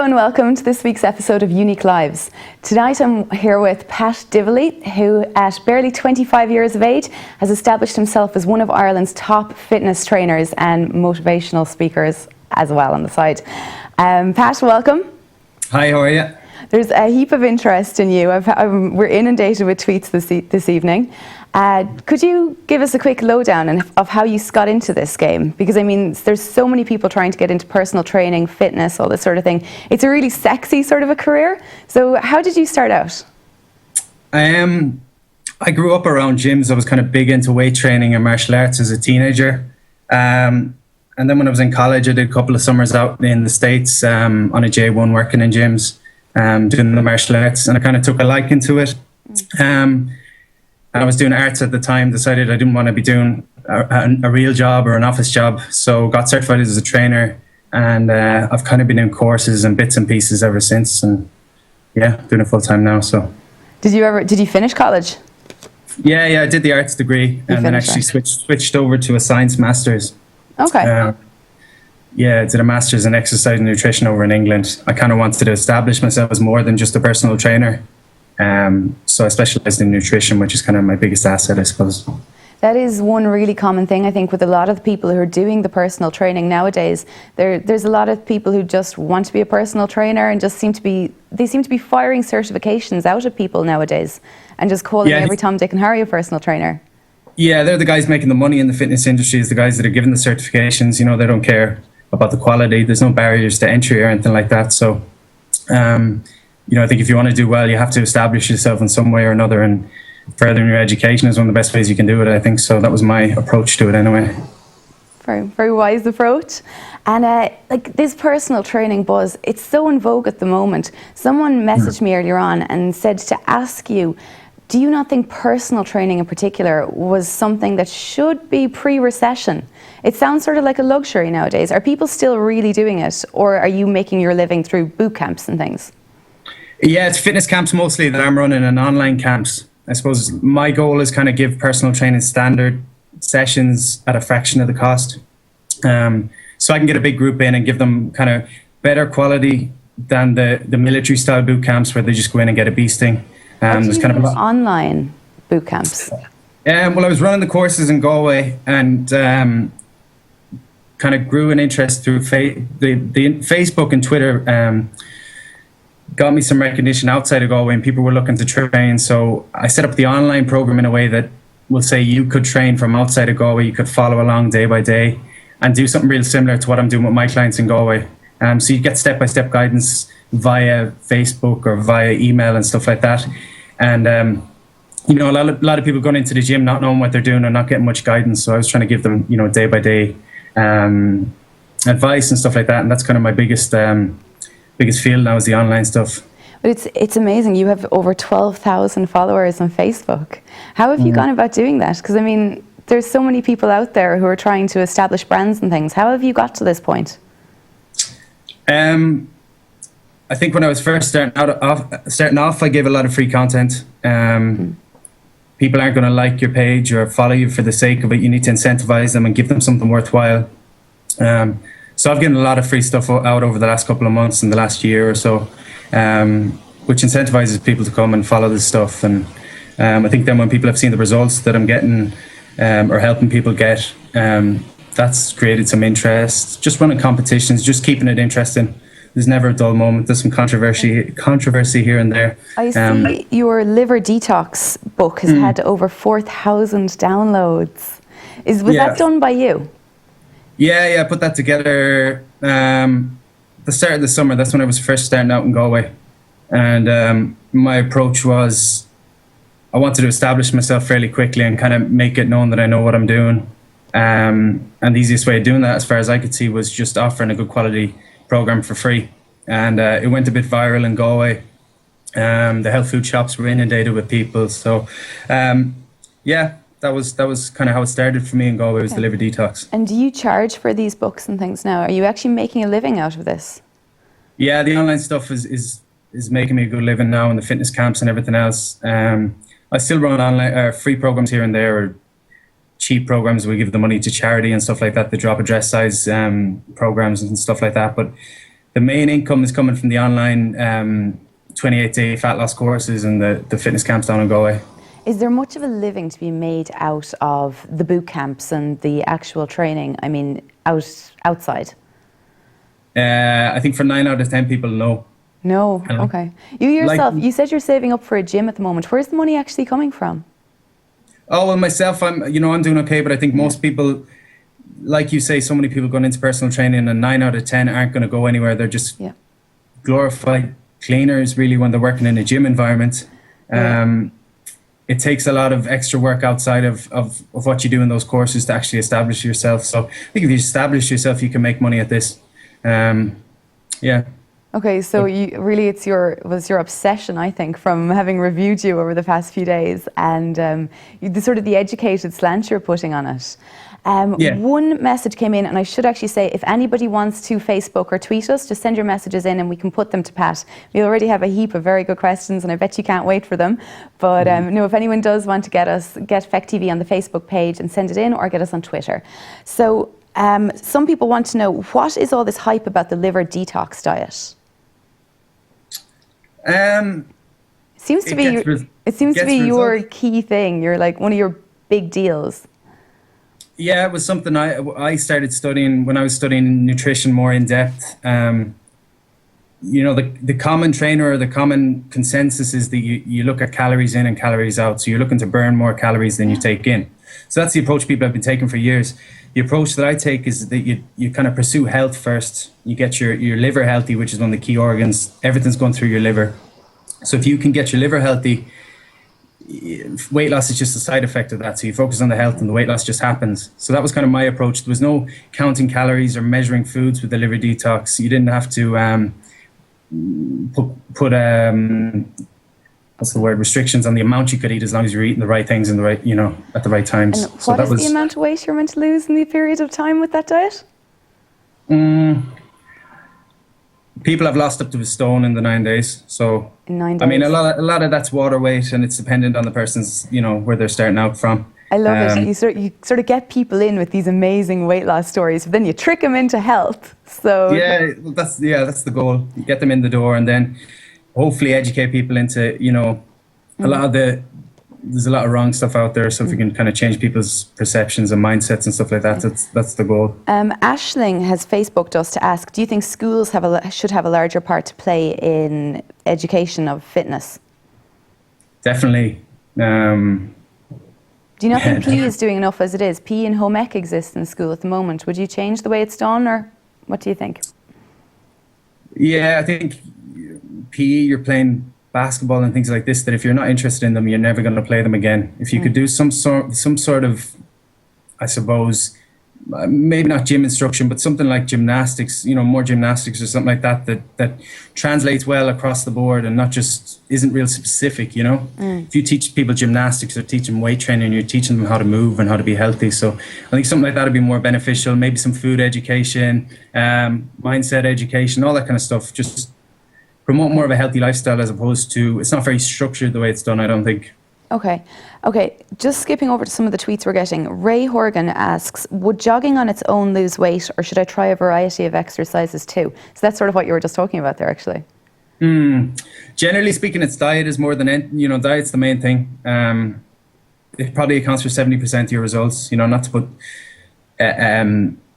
and welcome to this week's episode of Unique Lives. Tonight I'm here with Pat Divilly, who at barely 25 years of age has established himself as one of Ireland's top fitness trainers and motivational speakers as well on the side. Pat, welcome. Hi, how are you? There's a heap of interest in you. We're inundated with tweets this evening. Could you give us a quick lowdown of how you got into this game? Because I mean, there's so many people trying to get into personal training, fitness, all this sort of thing. It's a really sexy sort of a career. So how did you start out? I grew up around gyms. I was kind of big into weight training and martial arts as a teenager. And then when I was in college, I did a couple of summers out in the States on a J1 working in gyms, doing the martial arts, and I kind of took a liking to it. I was doing arts at the time, decided I didn't want to be doing a real job or an office job, so got certified as a trainer, and I've kind of been in courses and bits and pieces ever since, and yeah, doing it full time now. So did you finish college? Yeah, I did the arts degree and then actually switched over to a science master's. Okay. Yeah, I did a master's in exercise and nutrition over in England. I kind of wanted to establish myself as more than just a personal trainer. So I specialised in nutrition, which is kind of my biggest asset, I suppose. That is one really common thing, I think, with a lot of the people who are doing the personal training nowadays. There's a lot of people who just want to be a personal trainer and just seem to be firing certifications out of people nowadays and just calling every Tom, Dick and Harry a personal trainer. Yeah, they're the guys making the money in the fitness industry, is the guys that are giving the certifications. You know, they don't care about the quality. There's no barriers to entry or anything like that. So, I think if you want to do well, you have to establish yourself in some way or another, and furthering your education is one of the best ways you can do it, I think. So that was my approach to it anyway. Very, very wise approach. And this personal training buzz, it's so in vogue at the moment. Someone messaged me earlier on and said to ask you, do you not think personal training in particular was something that should be pre-recession? It sounds sort of like a luxury nowadays. Are people still really doing it, or are you making your living through boot camps and things? Yeah, it's fitness camps mostly that I'm running, and online camps. I suppose my goal is kind of give personal training standard sessions at a fraction of the cost. So I can get a big group in and give them kind of better quality than the military style boot camps where they just go in and get a bee sting. There's kind of online boot camps. Well, I was running the courses in Galway and kind of grew an interest through the Facebook and Twitter. Got me some recognition outside of Galway, and people were looking to train. So I set up the online program in a way that will say you could train from outside of Galway. You could follow along day by day and do something real similar to what I'm doing with my clients in Galway. So you get step-by-step guidance via Facebook or via email and stuff like that. And a lot of people going into the gym not knowing what they're doing and not getting much guidance. So I was trying to give them, day by day advice and stuff like that. And that's kind of my biggest field now, is the online stuff. But it's amazing. You have over 12,000 followers on Facebook. How have you gone about doing that? Because I mean, there's so many people out there who are trying to establish brands and things. How have you got to this point? I think when I was first starting off, I gave a lot of free content. People aren't going to like your page or follow you for the sake of it. You need to incentivize them and give them something worthwhile. So I've given a lot of free stuff out over the last couple of months and the last year or so, which incentivizes people to come and follow this stuff. And I think then when people have seen the results that I'm getting or helping people get, that's created some interest. Just running competitions, just keeping it interesting. There's never a dull moment. There's some controversy here and there. I see your liver detox book has had over 4,000 downloads. Was that done by you? Yeah, I put that together the start of the summer. That's when I was first starting out in Galway. And my approach was I wanted to establish myself fairly quickly and kind of make it known that I know what I'm doing. And the easiest way of doing that, as far as I could see, was just offering a good quality program for free. And it went a bit viral in Galway. The health food shops were inundated with people. So, that was kind of how it started for me in Galway, was the liver detox. And do you charge for these books and things now? Are you actually making a living out of this? Yeah, the online stuff is making me a good living now, in the fitness camps and everything else. I still run online free programs here and there, or cheap programs. We give the money to charity and stuff like that, the drop a dress size programs and stuff like that. But the main income is coming from the online 28-day fat loss courses and the fitness camps down in Galway. Is there much of a living to be made out of the boot camps and the actual training? I mean, outside? I think for 9 out of 10 people, no. No, okay. You yourself, Like, you said you're saving up for a gym at the moment. Where's the money actually coming from? Oh, well, myself, I'm doing okay, but I think most people, like you say, so many people going into personal training, and 9 out of 10 aren't going to go anywhere. They're just glorified cleaners, really, when they're working in a gym environment. It takes a lot of extra work outside of what you do in those courses to actually establish yourself. So I think if you establish yourself, you can make money at this. Okay, so you really, it was your obsession, I think, from having reviewed you over the past few days, and the sort of the educated slant you're putting on it. One message came in, and I should actually say, if anybody wants to Facebook or tweet us, just send your messages in and we can put them to Pat. We already have a heap of very good questions, and I bet you can't wait for them. But no, if anyone does want to get Feck TV on the Facebook page and send it in, or get us on Twitter. So some people want to know, what is all this hype about the liver detox diet? It seems to be your key thing. You're like one of your big deals. Yeah, it was something I started studying when I was studying nutrition more in depth. The common trainer, or the common consensus is that you look at calories in and calories out. So you're looking to burn more calories than you take in. So that's the approach people have been taking for years. The approach that I take is that you kind of pursue health first. You get your liver healthy, which is one of the key organs. Everything's going through your liver. So if you can get your liver healthy, weight loss is just a side effect of that. So you focus on the health and the weight loss just happens. So that was kind of my approach. There was no counting calories or measuring foods with the liver detox. You didn't have to put restrictions on the amount you could eat, as long as you're eating the right things in the right, at the right times. And what is the amount of weight you're meant to lose in the period of time with that diet? People have lost up to a stone in the 9 days. So in 9 days. I mean, a lot of that's water weight, and it's dependent on the person's, where they're starting out from. I love it. You sort of get people in with these amazing weight loss stories, but then you trick them into health. So that's the goal. You get them in the door, and then hopefully educate people into, there's a lot of wrong stuff out there. So if you can kind of change people's perceptions and mindsets and stuff like that, that's the goal. Ashling has Facebooked us to ask, do you think schools should have a larger part to play in education of fitness? Definitely. Do you not think PE is doing enough as it is? PE and home ec exists in school at the moment. Would you change the way it's done, or what do you think? Yeah, I think PE, you're playing basketball and things like this, that if you're not interested in them, you're never going to play them again. If you could do some sort of, I suppose, maybe not gym instruction, but something like gymnastics, more gymnastics or something like that translates well across the board and not just isn't real specific, If you teach people gymnastics or teach them weight training, you're teaching them how to move and how to be healthy. So I think something like that would be more beneficial. Maybe some food education, mindset education, all that kind of stuff. Just promote more of a healthy lifestyle, as opposed to, it's not very structured the way it's done, I don't think. Okay, just skipping over to some of the tweets we're getting. Ray Horgan asks, would jogging on its own lose weight, or should I try a variety of exercises too? So that's sort of what you were just talking about there, actually. Generally speaking, it's diet is more than, diet's the main thing. It probably accounts for 70% of your results, not to put,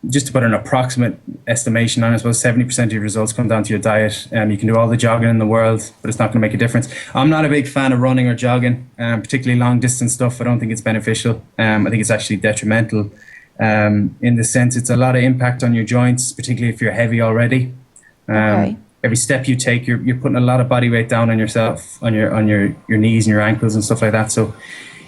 just to put an approximate estimation on it, I suppose 70% of your results come down to your diet. You can do all the jogging in the world, but it's not going to make a difference. I'm not a big fan of running or jogging, particularly long distance stuff. I don't think it's beneficial. I think it's actually detrimental. In the sense, it's a lot of impact on your joints, particularly if you're heavy already. Every step you take, you're putting a lot of body weight down on yourself, on your knees and your ankles and stuff like that. So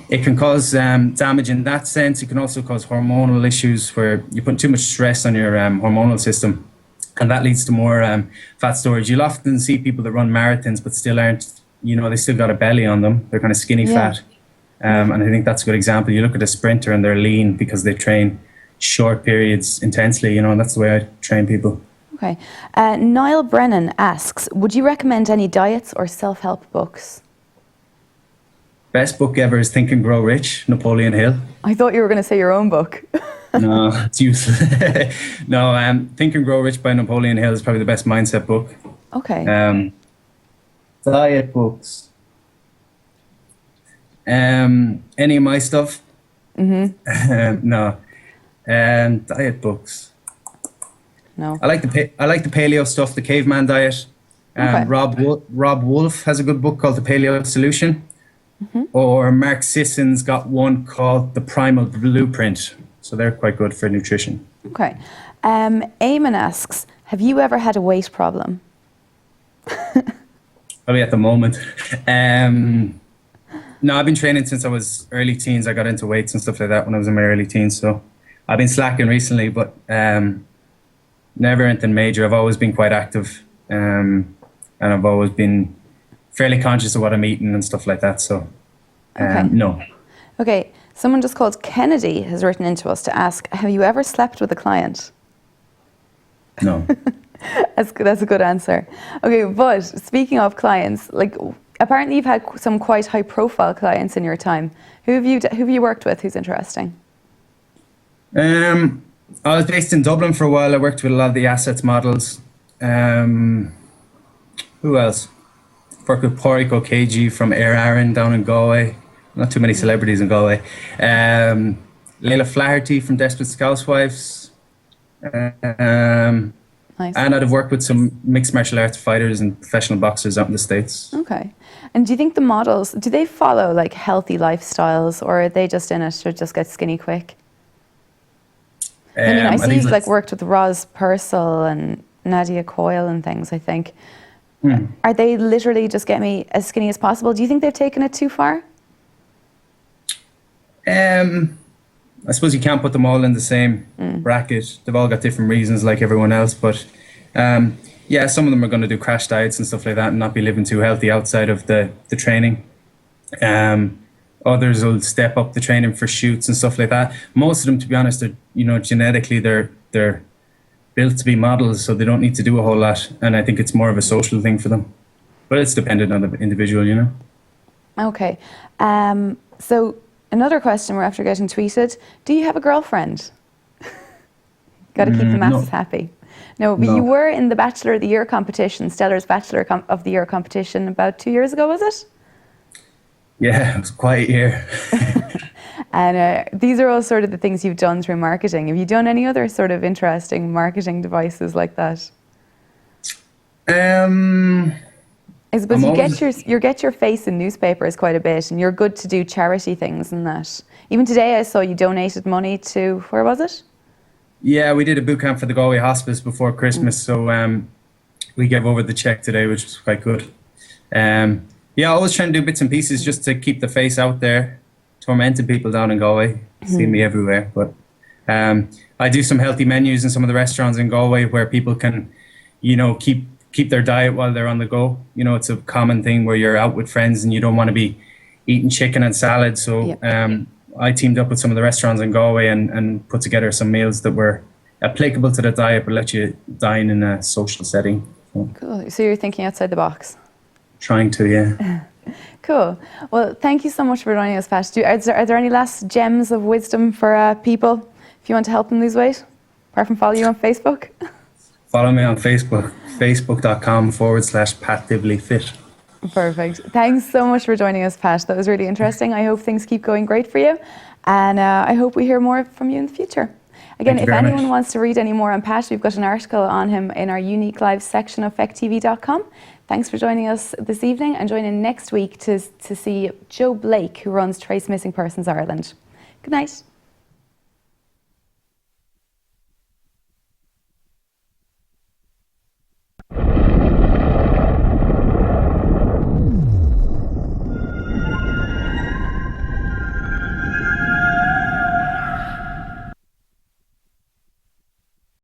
it can cause damage in that sense. It can also cause hormonal issues where you put too much stress on your hormonal system, and that leads to more fat storage. You'll often see people that run marathons but still aren't, they still got a belly on them. They're kind of skinny fat. And I think that's a good example. You look at a sprinter and they're lean because they train short periods intensely, and that's the way I train people. Okay. Niall Brennan asks, would you recommend any diets or self-help books? Best book ever is Think and Grow Rich, Napoleon Hill. I thought you were going to say your own book. No, it's useless. No, Think and Grow Rich by Napoleon Hill is probably the best mindset book. Okay. Diet books. Any of my stuff? No. Diet books. No. I like the paleo stuff, the caveman diet. Okay. Rob Wolf has a good book called The Paleo Solution. Or Mark Sisson's got one called The Primal Blueprint. So they're quite good for nutrition. Okay. Eamon asks, have you ever had a weight problem? Probably at the moment. No, I've been training since I was early teens. I got into weights and stuff like that when I was in my early teens. So I've been slacking recently, but never anything major. I've always been quite active, and I've always been fairly conscious of what I'm eating and stuff like that. So no. Okay. Someone just called Kennedy has written into us to ask, have you ever slept with a client? No. That's a good answer. Okay, but speaking of clients, like apparently you've had some quite high profile clients in your time. Who have you worked with who's interesting? I was based in Dublin for a while. I worked with a lot of the assets models. Who else? Worked with Pádraig O'Keefe from Air Aaron down in Galway. Not too many celebrities in Galway. Layla Flaherty from Desperate Housewives. Nice. And I'd have worked with some mixed martial arts fighters and professional boxers out in the States. Okay. And do you think the models, do they follow like healthy lifestyles, or are they just in it to just get skinny quick? I mean, I see you've like worked with Roz Purcell and Nadia Coyle and things, I think. Are they literally just get me as skinny as possible? Do you think they've taken it too far? I suppose you can't put them all in the same bracket. They've all got different reasons like everyone else. But yeah, some of them are going to do crash diets and stuff like that and not be living too healthy outside of the training. Others will step up the training for shoots and stuff like that. Most of them, to be honest, are, genetically they're built to be models, so they don't need to do a whole lot. And I think it's more of a social thing for them. But it's dependent on the individual, Okay. So another question we're after getting tweeted. Do you have a girlfriend? Got to keep the masses happy. No, but you were in the Bachelor of the Year competition, Stellar's Bachelor of the Year competition about 2 years ago, was it? Yeah, it was quite a year. And these are all sort of the things you've done through marketing. Have you done any other sort of interesting marketing devices like that? I suppose you get your face in newspapers quite a bit, and you're good to do charity things and that. Even today I saw you donated money to, where was it? Yeah, we did a boot camp for the Galway Hospice before Christmas, so we gave over the check today, which was quite good. Yeah, always trying to do bits and pieces just to keep the face out there, tormenting people down in Galway. See me everywhere. But I do some healthy menus in some of the restaurants in Galway where people can, keep their diet while they're on the go. It's a common thing where you're out with friends and you don't want to be eating chicken and salad. So I teamed up with some of the restaurants in Galway and put together some meals that were applicable to the diet but let you dine in a social setting. So, cool. So you're thinking outside the box. Trying to, yeah. Cool. Well, thank you so much for joining us, Pat. Are there any last gems of wisdom for people if you want to help them lose weight, apart from follow you on Facebook? Follow me on Facebook, facebook.com/Pat Divilly Fit. Perfect. Thanks so much for joining us, Pat. That was really interesting. I hope things keep going great for you. And I hope we hear more from you in the future. Again, if anyone wants to read any more on Pat, we've got an article on him in our Unique Lives section of fecttv.com. Thanks for joining us this evening, and join in next week to see Joe Blake, who runs Trace Missing Persons Ireland. Good night.